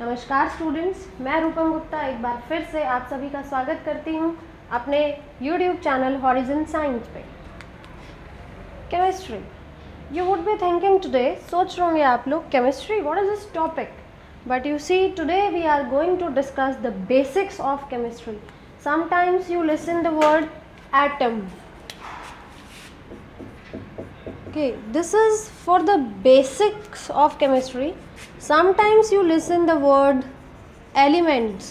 नमस्कार स्टूडेंट्स, मैं रूपम गुप्ता एक बार फिर से आप सभी का स्वागत करती हूँ अपने YouTube चैनल हॉरिजन साइंस पे। Chemistry, you would be thinking today, सोच रहे होंगे आप लोग chemistry what is this topic, but you see today we are going to discuss the basics of chemistry. Sometimes you listen the word atom. Okay, this is for the basics of chemistry. Sometimes you listen the word elements.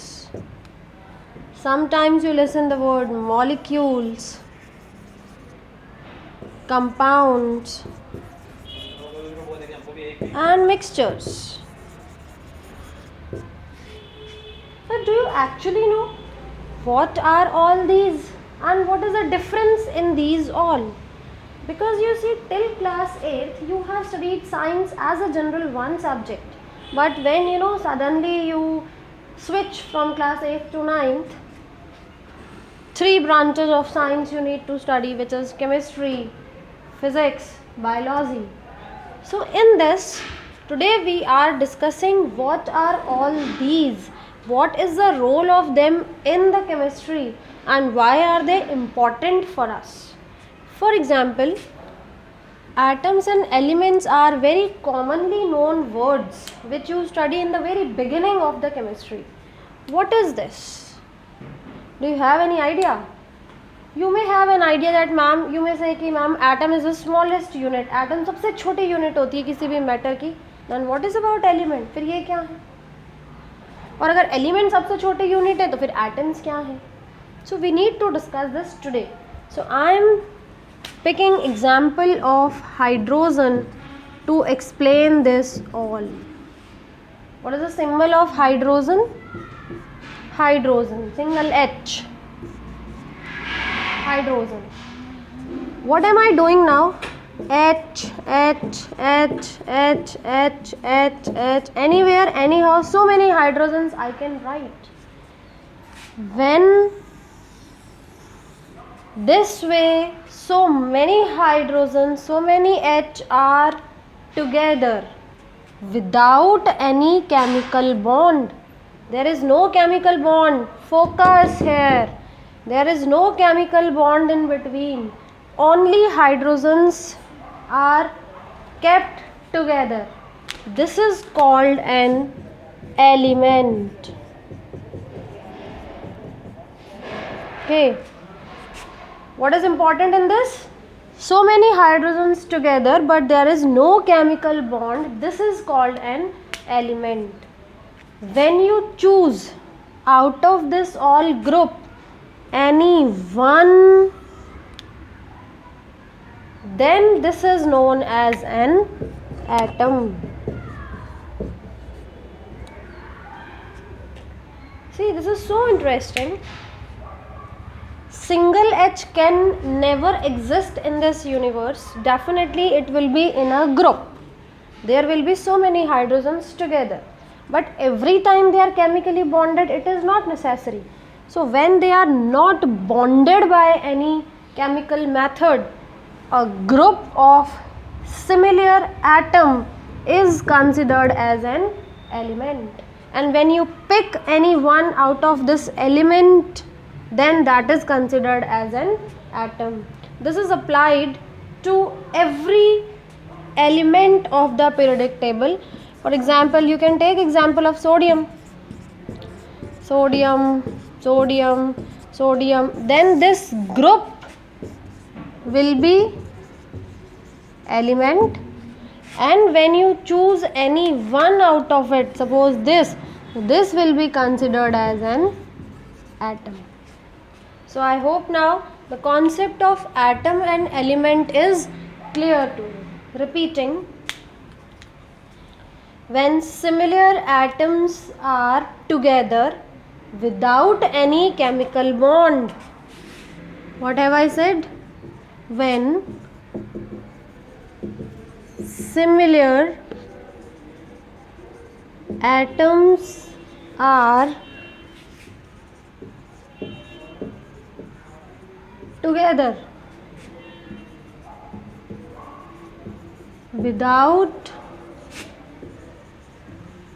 Sometimes you listen the word molecules, compounds, and mixtures. But do you actually know what are all these and what is the difference in these all? Because you see, till class 8th you have studied science as a general one subject, but when suddenly you switch from class 8th to 9th, three branches of science you need to study, which is chemistry, physics, biology. So in this, today we are discussing what are all these, what is the role of them in the chemistry, and why are they important for us. For example, atoms and elements are very commonly known words which you study in the very beginning of the chemistry. What is this? Do you have any idea? You may have an idea that ma'am, you may say कि ma'am, atom is the smallest unit. Atom सबसे छोटी unit होती है किसी भी matter की. Then what is about element? फिर ये क्या है? और अगर element सबसे छोटी unit है तो फिर atoms क्या है? So we need to discuss this today. So I am picking example of hydrogen to explain this all. What is the symbol of hydrogen? Hydrogen, single H. Hydrogen. What am I doing now? H, H, H, H, H, H, H. Anywhere, anyhow, so many hydrogens I can write. When this way, so many hydrogens, so many H are together without any chemical bond. There is no chemical bond. Focus here. There is no chemical bond in between. Only hydrogens are kept together. This is called an element. Okay. What is important in this? So many hydrogens together, but there is no chemical bond. This is called an element. When you choose out of this all group any one, then this is known as an atom. See, this is so interesting. Single H can never exist in this universe. Definitely it will be in a group. There will be so many hydrogens together, but every time they are chemically bonded, it is not necessary. So when they are not bonded by any chemical method, a group of similar atom is considered as an element. And when you pick any one out of this element, then that is considered as an atom. This is applied to every element of the periodic table. For example, you can take example of sodium. Sodium, sodium, sodium. Then this group will be element, and when you choose any one out of it, suppose this will be considered as an atom. So I hope now the concept of atom and element is clear to you. Repeating, when similar atoms are together without any chemical bond, what have I said? When similar atoms are together without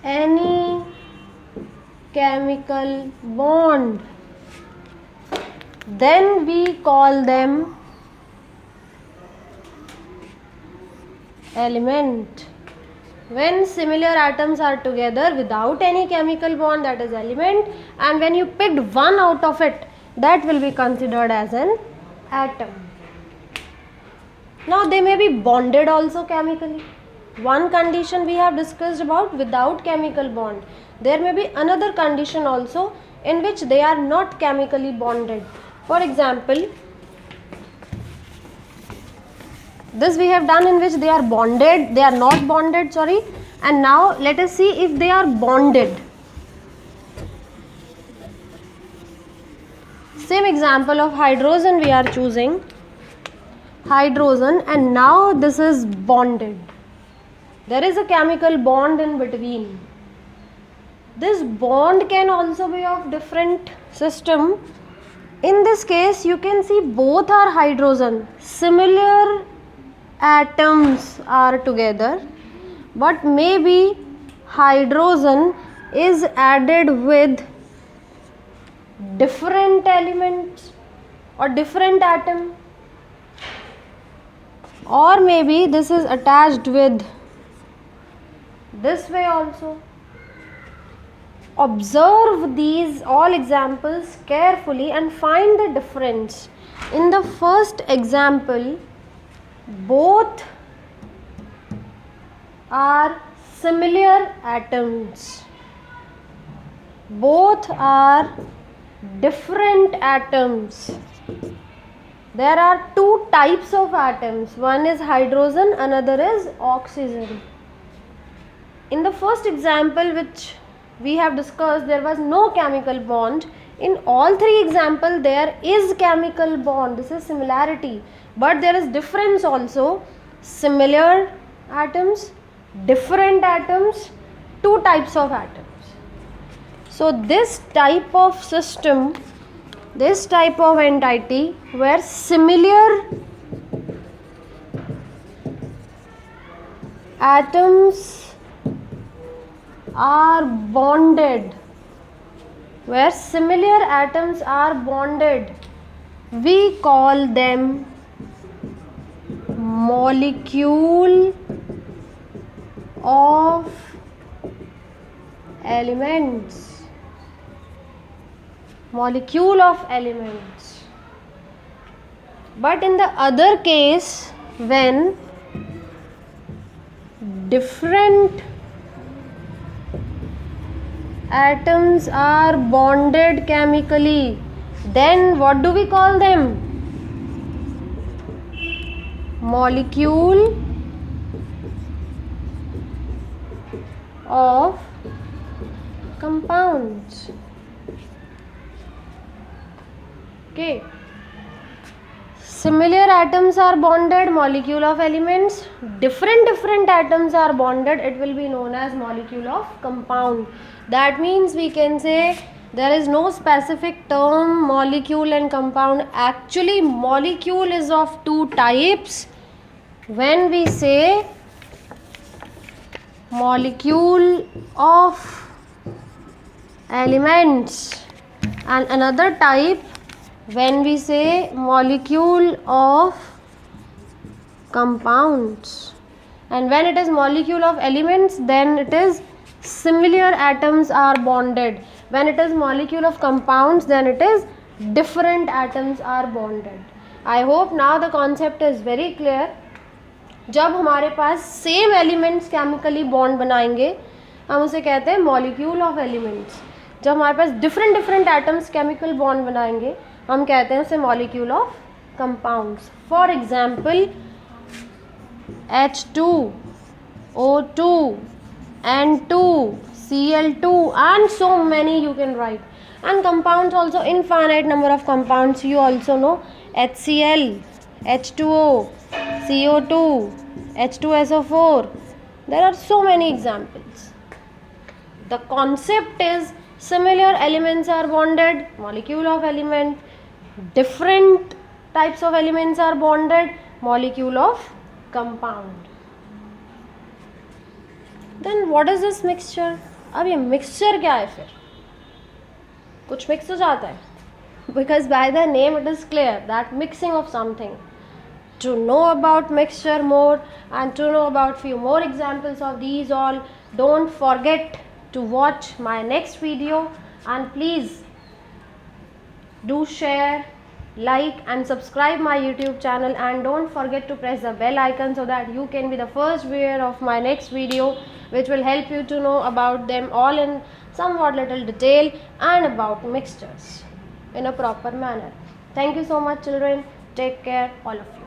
any chemical bond, then we call them element. When similar atoms are together without any chemical bond, that is element, and when you picked one out of it, that will be considered as an atom. Now they may be bonded also chemically. One condition we have discussed about without chemical bond. There may be another condition also in which they are not chemically bonded. For example, this we have done in which they are bonded, they are not bonded, sorry. And now let us see if they are bonded. Same example of hydrogen we are choosing. Hydrogen, and now this is bonded. There is a chemical bond in between. This bond can also be of different system. In this case, you can see both are hydrogen. Similar atoms are together, but maybe hydrogen is added with different elements or different atom, or maybe this is attached with this way also. Observe these all examples carefully and find the difference. In the first example, both are similar atoms, both are different atoms. There are two types of atoms, one is hydrogen, another is oxygen. In the first example which we have discussed, there was no chemical bond. In all three examples there is chemical bond. This is similarity, but there is difference also. Similar atoms, different atoms, two types of atoms. So this type of system, this type of entity where similar atoms are bonded, where similar atoms are bonded, we call them molecule of elements. Molecule of elements. But in the other case, when different atoms are bonded chemically, then what do we call them? Molecule of compounds. Okay. Similar atoms are bonded, molecule of elements. Different atoms are bonded, it will be known as molecule of compound. That means we can say there is no specific term molecule and compound. Actually, molecule is of two types. When we say molecule of elements, and another type when we say molecule of compounds. And when it is molecule of elements, then it is similar atoms are bonded. When it is molecule of compounds, then it is different atoms are bonded. I hope now the concept is very clear. जब हमारे पास same elements chemically bond बनाएंगे, हम उसे कहते हैं molecule of elements. जब हमारे पास different atoms chemical bond बनाएंगे, हम कहते हैं उसे molecule of compounds. For example H2, O2, N2, Cl2 and so many you can write. And compounds also, infinite number of compounds you also know. HCl, H2O, CO2, H2SO4. There are so many examples. The concept is similar elements are bonded, molecule of element. Different types of elements are bonded, molecule of compound. Then what is this mixture? अब ये mixture क्या है फिर? कुछ mix हो जाता है, because by the name it is clear that mixing of something. To know about mixture more and to know about few more examples of these all, don't forget to watch my next video, and please do share, like and subscribe my YouTube channel, and don't forget to press the bell icon so that you can be the first viewer of my next video, which will help you to know about them all in somewhat little detail and about mixtures in a proper manner. Thank you so much children. Take care all of you.